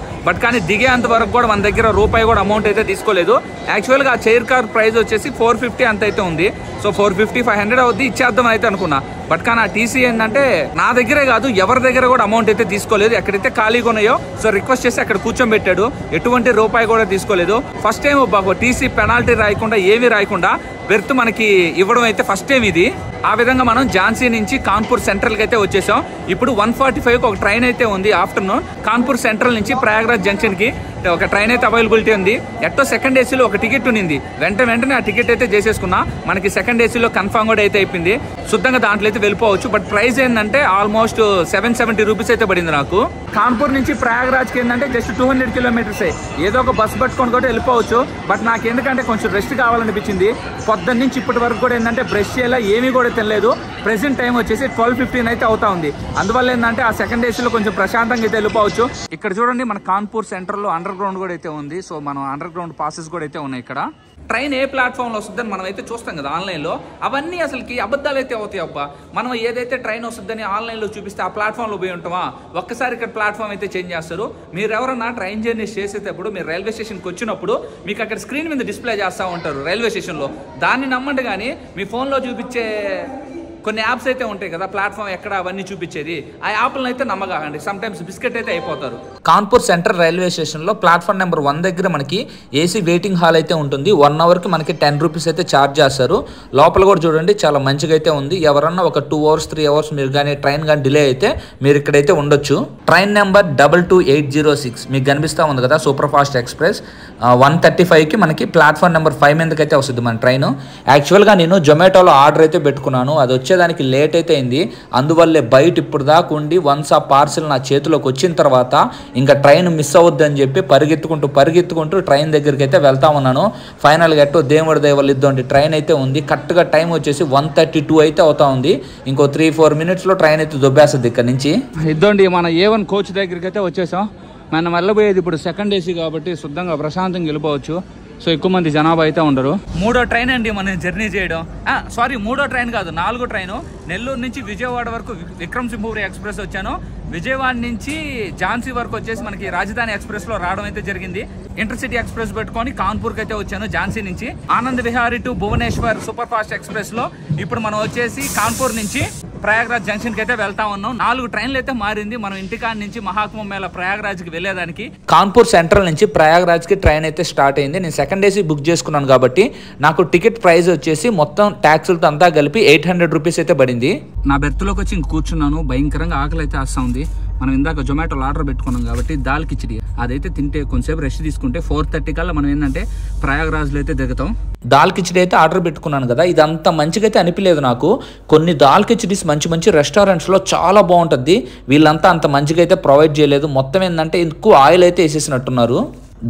Speaker 1: కానీ దిగేంత వరకు కూడా మన దగ్గర రూపాయి కూడా అమౌంట్ అయితే తీసుకోలేదు. యాక్చువల్గా ఆ చైర్ కార్ ప్రైస్ వచ్చేసి 450 అంత అయితే ఉంది. సో 450, 500 అవుద్ది, ఇచ్చేద్దాం అయితే అనుకున్నా. కానీ ఆ టీసీ ఏంటంటే నా దగ్గరే కాదు ఎవరి దగ్గర కూడా అమౌంట్ అయితే తీసుకోలేదు. ఎక్కడైతే ఖాళీగా ఉన్నాయో సో రిక్వెస్ట్ చేసి అక్కడ కూర్చోబెట్టాడు. ఎటువంటి రూపాయి కూడా తీసుకోలేదు. ఫస్ట్ టైం టీసీ పెనాల్టీ రాయకుండా ఏమీ రాయకుండా బెర్త్ మనకి ఇవ్వడం అయితే ఫస్ట్ టైం ఇది. ఆ విధంగా మనం ఝాన్సీ నుంచి కాన్పూర్ సెంట్రల్కి అయితే వచ్చేసాం. ఇప్పుడు 1:45కి ఒక ట్రైన్ అయితే ఉంది ఆఫ్టర్నూన్ కాన్పూర్ సెంట్రల్ నుంచి ప్రయాగరాజ్ జంక్షన్కి. ఒక ట్రైన్ అయితే అవైలబిలిటీ ఉంది. ఎట్టో సెకండ్ ఏసీలో ఒక టికెట్ ఉన్నింది, వెంటనే ఆ టికెట్ అయితే చేసేసుకున్నా. మనకి సెకండ్ ఏసీలో కన్ఫర్మ్ కూడా అయితే అయిపోయింది. శుద్ధంగా దాంట్లో అయితే వెళ్ళిపోవచ్చు. బట్ ప్రైస్ ఏంటంటే ఆల్మోస్ట్ 770 రూపీస్ అయితే పడింది నాకు. కాన్పూర్ నుంచి ప్రయాగ్రాజ్కి ఏంటంటే జస్ట్ 200 కిలోమీటర్సే. ఏదో ఒక బస్సు పట్టుకొని కూడా వెళ్ళిపోవచ్చు. బట్ నాకు ఎందుకంటే కొంచెం రెస్ట్ కావాలనిపించింది. పొద్దున్న నుంచి ఇప్పటి వరకు కూడా ఏంటంటే బ్రష్ చేయాలా ఏమీ కూడా తినలేదు. ప్రెసెంట్ టైం వచ్చేసి 12:15 అయితే అవుతా ఉంది. అందువల్ల ఏంటంటే ఆ సెకండ్ ఏసీలో కొంచెం ప్రశాంతంగా అయితే వెళ్ళిపోవచ్చు. ఇక్కడ చూడండి మన కాన్పూర్ సెంటర్ లో అండర్ గ్రౌండ్ కూడా అయితే ఉంది. సో మనం అండర్ గ్రౌండ్ పాసెస్ కూడా అయితే ఉన్నాయి. ఇక్కడ ట్రైన్ ఏ ప్లాట్ఫామ్లో వస్తుందని మనం అయితే చూస్తాం కదా ఆన్లైన్లో, అవన్నీ అసలుకి అబద్ధాలు అయితే అవుతాయి. అబ్బా మనం ఏదైతే ట్రైన్ వస్తుందని ఆన్లైన్లో చూపిస్తే ఆ ప్లాట్ఫామ్లో పోయి ఉంటామా, ఒక్కసారి ఇక్కడ ప్లాట్ఫామ్ అయితే చేంజ్ చేస్తారు. మీరు ఎవరన్నా ట్రైన్ జర్నీ చేసేటప్పుడు మీరు రైల్వే స్టేషన్కి వచ్చినప్పుడు మీకు అక్కడ స్క్రీన్ మీద డిస్ప్లే చేస్తూ ఉంటారు రైల్వే స్టేషన్లో. దాన్ని నమ్మండి. కానీ మీ ఫోన్లో చూపించే కొన్ని యాప్స్ అయితే ఉంటాయి కదా ప్లాట్ఫామ్ ఎక్కడ అవన్నీ చూపించేది, ఆ యాప్లను అయితే నమ్మకండి. సమ్ టైమ్స్ బిస్కెట్ అయితే అయిపోతారు.
Speaker 2: కాన్పూర్ సెంట్రల్ రైల్వే స్టేషన్లో ప్లాట్ఫామ్ నెంబర్ 1 దగ్గర మనకి ఏసీ వెయిటింగ్ హాల్ అయితే ఉంటుంది. 1 అవర్కి మనకి 10 రూపీస్ అయితే ఛార్జ్ చేస్తారు. లోపల కూడా చూడండి చాలా మంచిగా అయితే ఉంది. ఎవరన్నా ఒక 2 అవర్స్ 3 అవర్స్ మీరు కానీ ట్రైన్ కానీ డిలే అయితే మీరు ఇక్కడైతే ఉండొచ్చు. ట్రైన్ నెంబర్ 22806 మీకు కనిపిస్తూ ఉంది కదా, సూపర్ ఫాస్ట్ ఎక్స్ప్రెస్. 1:35కి మనకి ప్లాట్ఫామ్ నెంబర్ 5 మీదకి అయితే వస్తుంది మన ట్రైన్. యాక్చువల్గా నేను జొమాటోలో ఆర్డర్ అయితే పెట్టుకున్నాను, అది వచ్చేదానికి లేట్ అయితే అయింది. అందువల్లే బయట ఇప్పుడు దాకా ఉండి వన్స్ ఆ పార్సిల్ నా చేతిలోకి వచ్చిన తర్వాత ఇంకా ట్రైన్ మిస్ అవుద్దని చెప్పి పరిగెత్తుకుంటూ ట్రైన్ దగ్గరికి అయితే వెళ్తా ఉన్నాను. ఫైనల్గా ఎట్టో దేవుడి దయవల్ల ఇద్దండి ట్రైన్ అయితే ఉంది. కరెక్ట్గా టైం వచ్చేసి 1:32 అయితే అవుతా ఉంది. ఇంకో 3-4 మినిట్స్లో ట్రైన్ అయితే దొబ్బేస్తుంది ఇక్కడ నుంచి.
Speaker 1: ఇద్దండి మన A1 కోచ్ దగ్గరికి అయితే వచ్చేసాం. మనం వెళ్ళబోయేది ఇప్పుడు సెకండ్ ఏసీ కాబట్టి శుద్ధంగా ప్రశాంతంగా వెళ్ళిపోవచ్చు. సో ఎక్కువ మంది జనాభా అయితే ఉండరు. 3వ ట్రైన్ అండి మనం జర్నీ చేయడం. సారీ 3వ ట్రైన్ కాదు, 4వ ట్రైను. నెల్లూరు నుంచి విజయవాడ వరకు విక్రమ్సింహపురి ఎక్స్ప్రెస్ వచ్చాను. విజయవాడ నుంచి ఝాన్సీ వరకు వచ్చేసి మనకి రాజధాని ఎక్స్ప్రెస్ లో రావడం అయితే జరిగింది. ఇంటర్సిటీ ఎక్స్ప్రెస్ పెట్టుకొని కాన్పూర్కి అయితే వచ్చాను. ఝాన్సీ నుంచి Anand Vihari to Bhubaneswar super fast express లో ఇప్పుడు మనం వచ్చేసి కాన్పూర్ నుంచి ప్రయాగ్రాజ్ జంక్షన్ కి అయితే వెళ్తా ఉన్నాం. 4 ట్రైన్లు అయితే మారింది. మనం ఇంటికాడ నుంచి మహాకుంభ మేళ ప్రయాగ్రాజ్ కి వెళ్ళేదానికి.
Speaker 2: కాన్పూర్ సెంట్రల్ నుంచి ప్రయాగ్రాజ్ కి ట్రైన్ అయితే స్టార్ట్ అయింది. నేను సెకండ్ ఏసీ బుక్ చేసుకున్నాను కాబట్టి నాకు టికెట్ ప్రైస్ వచ్చేసి మొత్తం ట్యాక్సులతో అంతా కలిపి 800 రూపీస్ అయితే పడింది.
Speaker 1: నా బెర్త్లోకి వచ్చి ఇంక కూర్చున్నాను. భయంకరంగా ఆకలి అయితే వస్తూ ఉంది. మనం ఇందాక జొమాటోలో ఆర్డర్ పెట్టుకున్నాం కాబట్టి దాల్ కిచిడి అదైతే తింటే కొంచెంసేపు రెస్ట్ తీసుకుంటే 4:30 కల్లా మనం ఏంటంటే ప్రయాగ్రాజ్లో అయితే దిగుతాం.
Speaker 2: దాల్ కిచిడి అయితే ఆర్డర్ పెట్టుకున్నాను కదా, ఇది అంత మంచిగా అయితే అనిపించలేదు నాకు. కొన్ని దాల్ కిచిడీస్ మంచి రెస్టారెంట్స్లో చాలా బాగుంటుంది. వీళ్ళంతా అంత మంచిగా అయితే ప్రొవైడ్ చేయలేదు. మొత్తం ఏంటంటే ఎక్కువ ఆయిల్ అయితే వేసేసినట్టున్నారు.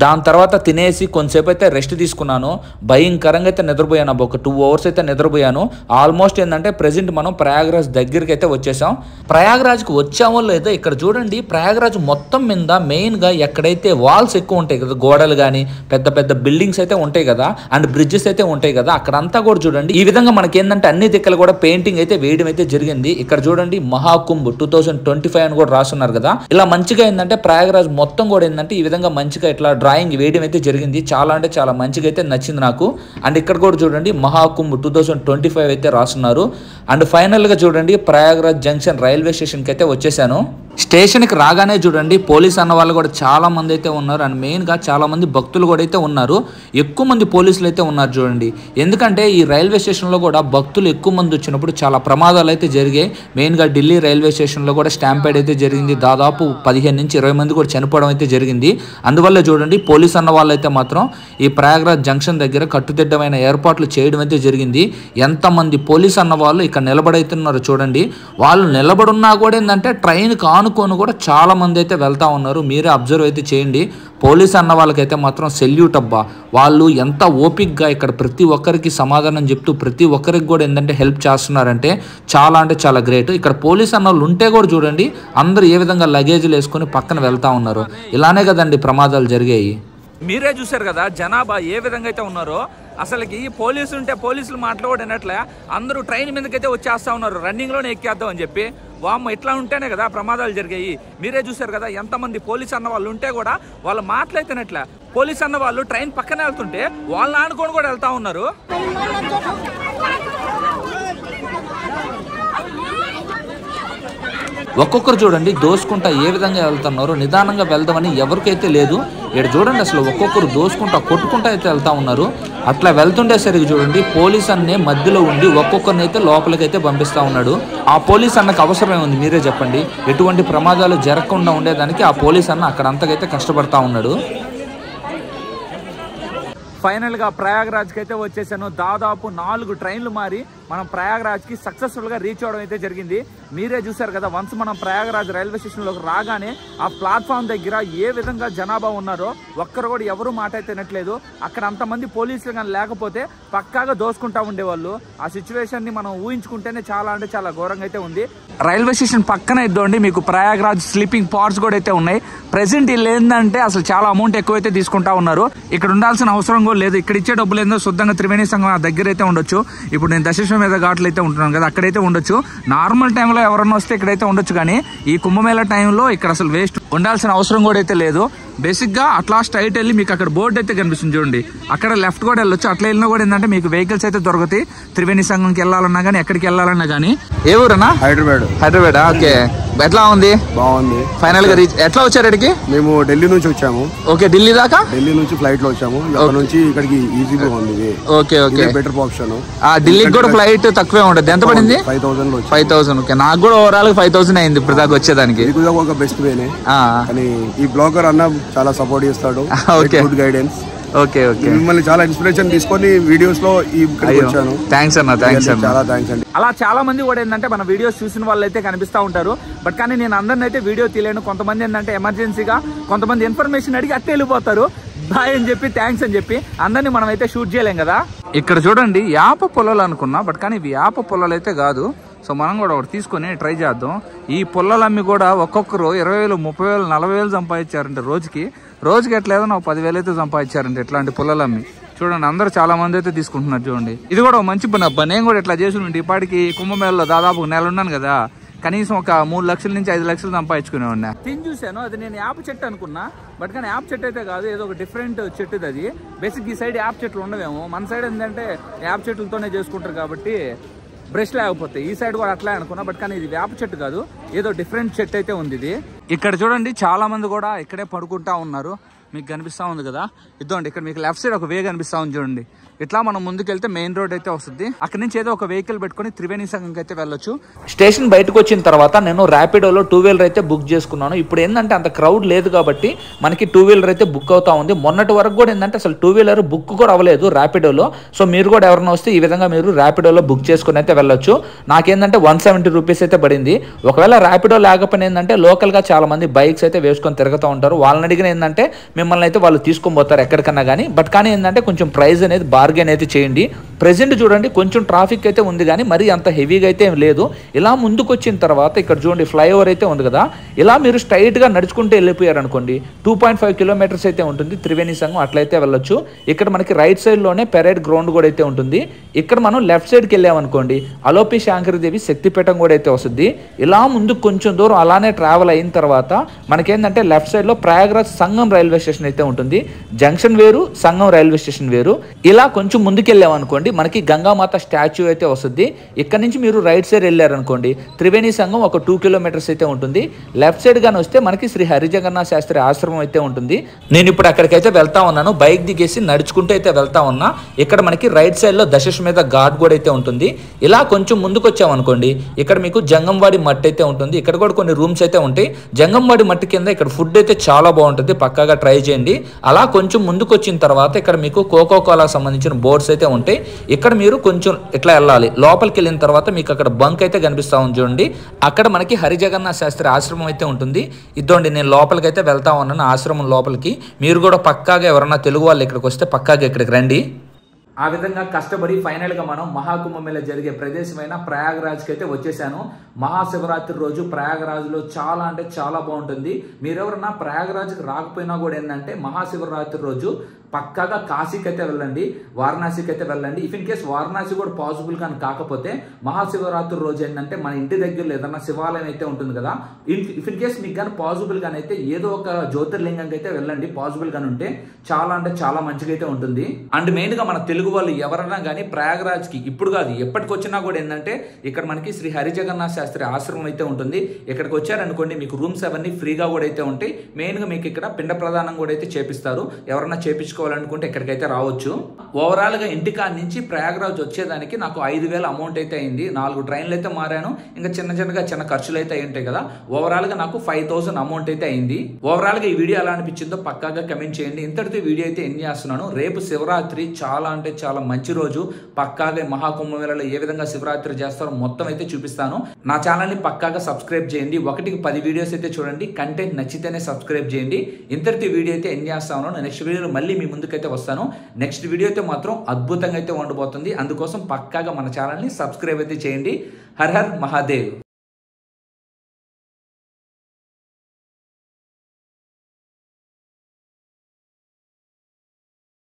Speaker 2: దాని తర్వాత తినేసి కొంచెంసేపు అయితే రెస్ట్ తీసుకున్నాను. భయంకరంగా అయితే నిద్రపోయాను. ఒక 2 అవర్స్ అయితే నిద్రపోయాను. ఆల్మోస్ట్ ఏంటంటే ప్రెజెంట్ మనం ప్రయాగ్రాజ్ దగ్గరికి అయితే వచ్చేసాం. ప్రయాగ్రాజ్కి వచ్చామో లేదో ఇక్కడ చూడండి, ప్రయాగ్రాజ్ మొత్తం మీద మెయిన్గా ఎక్కడైతే వాల్స్ ఎక్కువ ఉంటాయి కదా, గోడలు కానీ పెద్ద బిల్డింగ్స్ అయితే ఉంటాయి కదా, అండ్ బ్రిడ్జెస్ అయితే ఉంటాయి కదా, అక్కడంతా కూడా చూడండి ఈ విధంగా మనకి ఏంటంటే అన్ని దిక్కలు కూడా పెయింటింగ్ అయితే వేయడం అయితే జరిగింది. ఇక్కడ చూడండి మహాకుంభ్ 2025 అని కూడా రాస్తున్నారు కదా. ఇలా మంచిగా ఏంటంటే ప్రయాగ్రాజ్ మొత్తం కూడా ఏంటంటే ఈ విధంగా మంచిగా ఇట్లా డ్రాయింగ్ వేయడం అయితే జరిగింది. చాలా అంటే చాలా మంచిగా అయితే నచ్చింది నాకు. అండ్ ఇక్కడ కూడా చూడండి మహాకుంభ్ 2025 అయితే రాస్తున్నారు. అండ్ ఫైనల్గా చూడండి ప్రయాగ్రాజ్ జంక్షన్ రైల్వే స్టేషన్కి అయితే వచ్చేసాను. స్టేషన్కి రాగానే చూడండి పోలీస్ అన్న వాళ్ళు కూడా చాలా మంది అయితే ఉన్నారు. అండ్ మెయిన్గా చాలా మంది భక్తులు కూడా అయితే ఉన్నారు. ఎక్కువ మంది పోలీసులు అయితే ఉన్నారు చూడండి. ఎందుకంటే ఈ రైల్వే స్టేషన్లో కూడా భక్తులు ఎక్కువ మంది వచ్చినప్పుడు చాలా ప్రమాదాలు అయితే జరిగాయి. మెయిన్గా ఢిల్లీ రైల్వే స్టేషన్లో కూడా స్టాంపేడ్ అయితే జరిగింది. దాదాపు 15 నుంచి 20 మంది కూడా చనిపోవడం అయితే జరిగింది. అందువల్ల చూడండి పోలీస్ అన్న వాళ్ళు అయితే మాత్రం ఈ ప్రయాగ్రాజ్ జంక్షన్ దగ్గర కట్టుదిట్టమైన ఏర్పాట్లు చేయడం అయితే జరిగింది. ఎంతమంది పోలీస్ అన్న వాళ్ళు ఇక్కడ నిలబడైతున్నారు చూడండి. వాళ్ళు నిలబడున్నా కూడా ఏంటంటే ట్రైన్ ఆనుకొని కూడా చాలా మంది అయితే వెళ్తా ఉన్నారు. మీరే అబ్జర్వ్ అయితే చేయండి. పోలీస్ అన్న వాళ్ళకైతే మాత్రం సెల్యూట్ అబ్బా. వాళ్ళు ఎంత ఓపిక్గా ఇక్కడ ప్రతి ఒక్కరికి సమాధానం చెప్తూ ప్రతి ఒక్కరికి కూడా ఏంటంటే హెల్ప్ చేస్తున్నారంటే చాలా అంటే చాలా గ్రేట్. ఇక్కడ పోలీస్ అన్న వాళ్ళు ఉంటే కూడా చూడండి అందరూ ఏ విధంగా లగేజ్లు వేసుకొని పక్కన వెళ్తా ఉన్నారు. ఇలానే కదండి ప్రమాదాలు జరిగాయి.
Speaker 1: మీరే చూసారు కదా జనాభా ఏ విధంగా అయితే ఉన్నారో. అసలుకి పోలీసులు ఉంటే పోలీసులు మాట్లాడినట్లే అందరూ ట్రైన్ మీదకైతే వచ్చేస్తా ఉన్నారు, రన్నింగ్లోనే ఎక్కేద్దాం అని చెప్పి. వామ్మ ఇట్లా ఉంటేనే కదా ప్రమాదాలు జరిగాయి. మీరే చూసారు కదా ఎంతమంది పోలీస్ అన్న వాళ్ళు ఉంటే కూడా వాళ్ళు మాట్లాడుతున్నట్లే. పోలీస్ అన్న వాళ్ళు ట్రైన్ పక్కనే వెళ్తుంటే వాళ్ళని ఆనుకొని కూడా వెళ్తా ఉన్నారు.
Speaker 2: ఒక్కొక్కరు చూడండి దోసుకుంటా ఏ విధంగా వెళ్తున్నారు. నిదానంగా వెళ్దామని ఎవరికైతే లేదు. ఇక్కడ చూడండి అసలు ఒక్కొక్కరు దోసుకుంటా కొట్టుకుంటా అయితే వెళ్తా ఉన్నారు. అట్లా వెళ్తుండేసరికి చూడండి పోలీస్ అన్నే మధ్యలో ఉండి ఒక్కొక్కరిని అయితే లోపలికైతే పంపిస్తా ఉన్నాడు. ఆ పోలీస్ అన్నకు అవసరమే ఉంది మీరే చెప్పండి. ఎటువంటి ప్రమాదాలు జరగకుండా ఉండేదానికి ఆ పోలీస్ అన్న అక్కడ అంతకైతే కష్టపడతా ఉన్నాడు.
Speaker 1: ఫైనల్ గా ప్రయాగ్రాజ్ కి అయితే వచ్చేసాను. దాదాపు 4 ట్రైన్లు మారి మనం ప్రయాగ్రాజ్ కి సక్సెస్ఫుల్ గా రీచ్ అవడం అయితే జరిగింది. మీరే చూసారు కదా, వన్స్ మనం ప్రయాగ్రాజ్ రైల్వే స్టేషన్ లోకి రాగానే ఆ ప్లాట్ఫామ్ దగ్గర ఏ విధంగా జనాభా ఉన్నారో ఒక్కరు కూడా ఎవరు మాట అయితే తినట్లేదు. అక్కడ అంతమంది పోలీసులు కానీ లేకపోతే పక్కాగా దోసుకుంటా ఉండేవాళ్ళు. ఆ సిచ్యువేషన్ ని మనం ఊహించుకుంటేనే చాలా అంటే చాలా ఘోరంగా అయితే ఉంది. రైల్వే స్టేషన్ పక్కన ఇద్దండి మీకు ప్రయాగ్రాజ్ స్లీపింగ్ పాడ్స్ కూడా అయితే ఉన్నాయి. ప్రెసెంట్ వీళ్ళు ఏంటంటే అసలు చాలా అమౌంట్ ఎక్కువైతే తీసుకుంటా ఉన్నారు. ఇక్కడ ఉండాల్సిన అవసరం కూడా లేదు. ఇక్కడ ఇచ్చే డబ్బులు ఏందో శుద్ధంగా త్రివేణి సంఘం దగ్గర అయితే ఉండొచ్చు. ఇప్పుడు నేను దశేశ్వరం మీద ఘాట్లు అయితే ఉంటున్నాను కదా, అక్కడైతే ఉండొచ్చు. నార్మల్ టైంలో ఎవరన్నా వస్తే ఇక్కడైతే ఉండొచ్చు, కానీ ఈ కుంభమేళ టైంలో ఇక్కడ అసలు వేస్ట్ ఉండాల్సిన అవసరం కూడా అయితే లేదు. బేసిక్ గా అట్లా స్ట్రైట్ వెళ్ళి మీకు అక్కడ బోర్డు అయితే కనిపిస్తుంది చూడండి, అక్కడ లెఫ్ట్ కూడా వెళ్ళొచ్చు. అట్లా వెళ్ళినా కూడా ఏంటంటే మీకు వెహికల్స్ అయితే దొరుకుతాయి. త్రివేణి సంఘంకి వెళ్ళాలన్నా కానీ ఎక్కడికి వెళ్ళాలన్నా కానీ. ఏ ఊరన్నా? హైదరాబాద్. ఓకే, ఎట్లా ఉంది?
Speaker 3: బాగుంది.
Speaker 1: ఫైనల్ గా రీచ్ ఎట్లా వచ్చారు ఇక్కడికి?
Speaker 3: మేము ఢిల్లీ నుంచి వచ్చాము.
Speaker 1: ఓకే, ఢిల్లీ దాకా?
Speaker 3: ఢిల్లీ నుంచి ఫ్లైట్ లో వచ్చాము. అక్కడ నుంచి ఇక్కడికి ఈజీగా ఉంది.
Speaker 1: Okay okay,
Speaker 3: better option.
Speaker 1: ఢిల్లీకి కూడా ఫ్లైట్ తక్కువే ఉండదు. ఎంత పడింది?
Speaker 3: 5000
Speaker 1: 5000. ఓకే, నాకు కూడా ఓవరాల్ 5000 అయింది ఇప్పుడు దాకా వచ్చేదానికి.
Speaker 3: ఒక బెస్ట్ వేనే. కానీ ఈ బ్లాగర్ అన్న చాలా సపోర్ట్ చేస్తాడు. Good guidance.
Speaker 1: ఓకే ఓకే,
Speaker 3: మిమ్మల్ని చాలా ఇన్స్పిరేషన్ తీసుకొని వీడియోస్ లో వచ్చాను.
Speaker 1: థ్యాంక్స్ అన్న, థ్యాంక్స్ అన్న,
Speaker 3: చాలా థ్యాంక్స్ అండి.
Speaker 1: అలా చాలా మంది కూడా ఏంటంటే మన వీడియోస్ చూసిన వాళ్ళు అయితే కనిపిస్తూ ఉంటారు. బట్ కానీ నేను అందరిని అయితే వీడియో తీయలేను. కొంతమంది ఏంటంటే ఎమర్జెన్సీగా కొంతమంది ఇన్ఫర్మేషన్ అడిగి అట్టే వెళ్ళిపోతారు. బాయ్ అని చెప్పి థ్యాంక్స్ అని చెప్పి అందరినీ మనం అయితే షూట్ చేయలేం కదా. ఇక్కడ చూడండి యాప పొలాలు అనుకున్నా, బట్ కానీ ఇవి యాప పొలాలు అయితే కాదు. సో మనం కూడా ఒకటి తీసుకొని ట్రై చేద్దాం. ఈ పొలాలు అమ్మి కూడా ఒక్కొక్కరు 20,000, 30,000, 40,000 సంపాదించారంటే రోజుకి ఎట్లేదో 10,000 అయితే సంపాదించారంటే ఇట్లాంటి పొలాలు అమ్మి. చూడండి అందరూ చాలా మంది అయితే తీసుకుంటున్నారు. చూడండి ఇది కూడా మంచి పని అబ్బా. నేను కూడా ఇట్లా చేసి ఉంటే ఇప్పటికి కుంభమేళలో దాదాపు 1 నెల ఉన్నాను కదా, కనీసం ఒక 3 లక్షల నుంచి 5 లక్షలు సంపాదించుకునే ఉన్నా. తిని చూశాను, అది నేను యాప్ చెట్టు అనుకున్నా, బట్ కానీ యాప్ చెట్టు అయితే కాదు, ఏదో ఒక డిఫరెంట్ చెట్టు అది. బేసిక్ ఈ సైడ్ యాప్ చెట్లు ఉండవేమో, మన సైడ్ ఏంటంటే యాప్ చెట్లతోనే చేసుకుంటారు కాబట్టి బ్రష్ లేకపోతే. ఈ సైడ్ కూడా అట్లా అనుకున్నా, బట్ కానీ ఇది వేప చెట్టు కాదు, ఏదో డిఫరెంట్ చెట్టు అయితే ఉంది ఇది. ఇక్కడ చూడండి చాలా మంది కూడా ఇక్కడే పడుకుంటా ఉన్నారు. మీకు కనిపిస్తా ఉంది కదా, ఇద్దండి ఇక్కడ మీకు లెఫ్ట్ సైడ్ ఒక వే కనిపిస్తా ఉంది చూడండి. ఇట్లా మనం ముందుకెళ్తే మెయిన్ రోడ్ అయితే వస్తుంది. అక్కడ నుంచి ఏదో ఒక వెహికల్ పెట్టుకుని త్రివేణి సంఘంకి అయితే వెళ్ళొచ్చు.
Speaker 2: స్టేషన్ బయటకు వచ్చిన తర్వాత నేను ర్యాపిడోలో 2 వీలర్ అయితే బుక్ చేసుకున్నాను. ఇప్పుడు ఏంటంటే అంత క్రౌడ్ లేదు కాబట్టి మనకి 2 వీలర్ అయితే బుక్ అవుతా ఉంది. మొన్నటి వరకు కూడా ఏంటంటే అసలు 2 వీలర్ బుక్ కూడా అవ్వలేదు ర్యాపిడోలో. సో మీరు కూడా ఎవరైనా వస్తే ఈ విధంగా మీరు ర్యాపిడోలో బుక్ చేసుకుని అయితే వెళ్ళొచ్చు. నాకేంటంటే 170 రూపీస్ అయితే పడింది. ఒకవేళ ర్యాపిడో లేకపోయినా ఏంటంటే లోకల్గా చాలా మంది బైక్స్ అయితే వేసుకొని తిరుగుతూ ఉంటారు. వాళ్ళని అడిగిన ఏంటంటే మిమ్మల్ని అయితే వాళ్ళు తీసుకొని పోతారు ఎక్కడికన్నా కానీ. బట్ కానీ ఏంటంటే కొంచెం ప్రైస్ అనేది బార్గెన్ అయితే చేయండి. ప్రెజెంట్ చూడండి కొంచెం ట్రాఫిక్ అయితే ఉంది, కానీ మరీ అంత హెవీగా అయితే ఏం లేదు. ఇలా ముందుకు వచ్చిన తర్వాత ఇక్కడ చూడండి ఫ్లైఓవర్ అయితే ఉంది కదా, ఇలా మీరు స్ట్రైట్గా నడుచుకుంటూ వెళ్ళిపోయారు అనుకోండి 2.5 కిలోమీటర్స్ అయితే ఉంటుంది త్రివేణి సంఘం. అట్లయితే వెళ్ళొచ్చు. ఇక్కడ మనకి రైట్ సైడ్లోనే పెరేడ్ గ్రౌండ్ కూడా అయితే ఉంటుంది. ఇక్కడ మనం లెఫ్ట్ సైడ్కి వెళ్ళామనుకోండి అలోపి శాంకరదేవి శక్తిపీఠం కూడా అయితే వస్తుంది. ఇలా ముందుకు కొంచెం దూరం అలానే ట్రావెల్ అయిన తర్వాత మనకేంటంటే లెఫ్ట్ సైడ్లో ప్రయాగ్రాజ్ సంఘం రైల్వే స్టేషన్ అయితే ఉంటుంది. జంక్షన్ వేరు, సంఘం రైల్వే స్టేషన్ వేరు. ఇలా కొంచెం ముందుకు వెళ్ళామనుకోండి మనకి గంగామాత స్టాచ్యూ అయితే వస్తుంది. ఇక్కడ నుంచి మీరు రైట్ సైడ్ వెళ్ళారనుకోండి త్రివేణి సంఘం ఒక 2 కిలోమీటర్స్ అయితే ఉంటుంది. లెఫ్ట్ సైడ్ గాని వస్తే మనకి శ్రీ హరిజగన్నాథ శాస్త్రి ఆశ్రమం అయితే ఉంటుంది. నేను ఇప్పుడు అక్కడికైతే వెళ్తా ఉన్నాను. బైక్ దిగేసి నడుచుకుంటూ అయితే వెళ్తా ఉన్నా. ఇక్కడ మనకి రైట్ సైడ్ లో దశశ్వమేధ ఘాట్ కూడా అయితే ఉంటుంది. ఇలా కొంచెం ముందుకు వచ్చామనుకోండి ఇక్కడ మీకు జంగంవాడి మట్టి అయితే ఉంటుంది. ఇక్కడ కూడా కొన్ని రూమ్స్ అయితే ఉంటాయి. జంగంవాడి మట్టి కింద ఇక్కడ ఫుడ్ అయితే చాలా బాగుంటుంది, పక్కాగా ట్రై చేయండి. అలా కొంచెం ముందుకు వచ్చిన తర్వాత ఇక్కడ మీకు కోకో కోలా సంబంధించిన బోర్డ్స్ అయితే ఉంటాయి. ఇక్కడ మీరు కొంచెం ఇట్లా వెళ్ళాలి. లోపలికి వెళ్ళిన తర్వాత మీకు అక్కడ బంక్ అయితే కనిపిస్తా ఉంది చూడండి. అక్కడ మనకి హరిజగన్నాథ శాస్త్రి ఆశ్రమం అయితే ఉంటుంది. ఇద్దండి నేను లోపలికి అయితే వెళ్తా ఉన్నాను ఆశ్రమం లోపలికి. మీరు కూడా పక్కాగా ఎవరన్నా తెలుగు వాళ్ళు ఇక్కడికి వస్తే పక్కాగా ఇక్కడికి రండి. ఆ విధంగా కష్టపడి ఫైనల్ గా మనం మహాకుంభమేళ జరిగే ప్రదేశమైన ప్రయాగరాజ్కి అయితే వచ్చేసాను. మహాశివరాత్రి రోజు ప్రయాగరాజ్లో చాలా అంటే చాలా బాగుంటుంది. మీరెవరన్నా ప్రయాగరాజ్కి రాకపోయినా కూడా ఏంటంటే మహాశివరాత్రి రోజు పక్కాగా కాశీకి అయితే వెళ్ళండి, వారణాసికి అయితే వెళ్ళండి. ఇఫ్ ఇన్ కేస్ వారణాసి కూడా పాసిబుల్ కానీ కాకపోతే మహాశివరాత్రి రోజు ఏంటంటే మన ఇంటి దగ్గరలో ఏదన్నా శివాలయం అయితే ఉంటుంది కదా, ఇఫ్ ఇన్ కేస్ మీకు కానీ పాసిబుల్ గానీ అయితే ఏదో ఒక జ్యోతిర్లింగంకి అయితే వెళ్ళండి. పాసిబుల్ గానీ ఉంటే చాలా అంటే చాలా మంచిగా అయితే ఉంటుంది. అండ్ మెయిన్ గా మన తెలుగు వాళ్ళు ఎవరైనా కానీ ప్రయాగరాజ్కి ఇప్పుడు కాదు ఎప్పటికి వచ్చినా కూడా ఏంటంటే ఇక్కడ మనకి శ్రీ హరిజగన్నాథ శాస్త్రి ఆశ్రమం అయితే ఉంటుంది. ఇక్కడికి వచ్చారనుకోండి మీకు రూమ్స్ అవన్నీ ఫ్రీగా కూడా అయితే ఉంటాయి. మెయిన్ గా మీకు ఇక్కడ పిండ ప్రదానం కూడా అయితే చేపిస్తారు. ఎవరైనా చేపించుకోవాలి చేసుకోవాలనుకుంటే ఇక్కడికైతే రావచ్చు. ఓవరాల్గా ఇంటికాడ నుంచి ప్రయాగరాజ్ వచ్చేదానికి నాకు 5,000 అమౌంట్ అయితే అయింది. 4 ట్రైన్లు అయితే మారాను, ఇంకా చిన్న ఖర్చులు అయితే అయి ఉంటాయి కదా. ఓవరాల్గా నాకు 5,000 అమౌంట్ అయితే అయింది. ఓవరాల్గా ఈ వీడియో ఎలా అనిపించిందో పక్కాగా కమెంట్ చేయండి. ఇంతటితో వీడియో అయితే ఎండ్ చేస్తున్నాను. రేపు శివరాత్రి, చాలా అంటే చాలా మంచి రోజు. పక్కాగా మహాకుంభమేళలో ఏ విధంగా శివరాత్రి చేస్తారో మొత్తం అయితే చూపిస్తాను. నా ఛానల్ని పక్కాగా సబ్స్క్రైబ్ చేయండి. 1కి 10 వీడియోస్ అయితే చూడండి. కంటెంట్ నచ్చితేనే సబ్స్క్రైబ్ చేయండి. ఇంతటితో వీడియో అయితే ఎండ్ చేస్తాను. నెక్స్ట్ వీడియోలో మళ్ళీ మీ ముందుకైతే వస్తాను. నెక్స్ట్ వీడియో అయితే మాత్రం అద్భుతంగా అయితే ఉండబోతుంది. అందుకోసం పక్కాగా మన ఛానల్ని సబ్స్క్రైబ్ అయితే చేయండి. Her her Mahadev.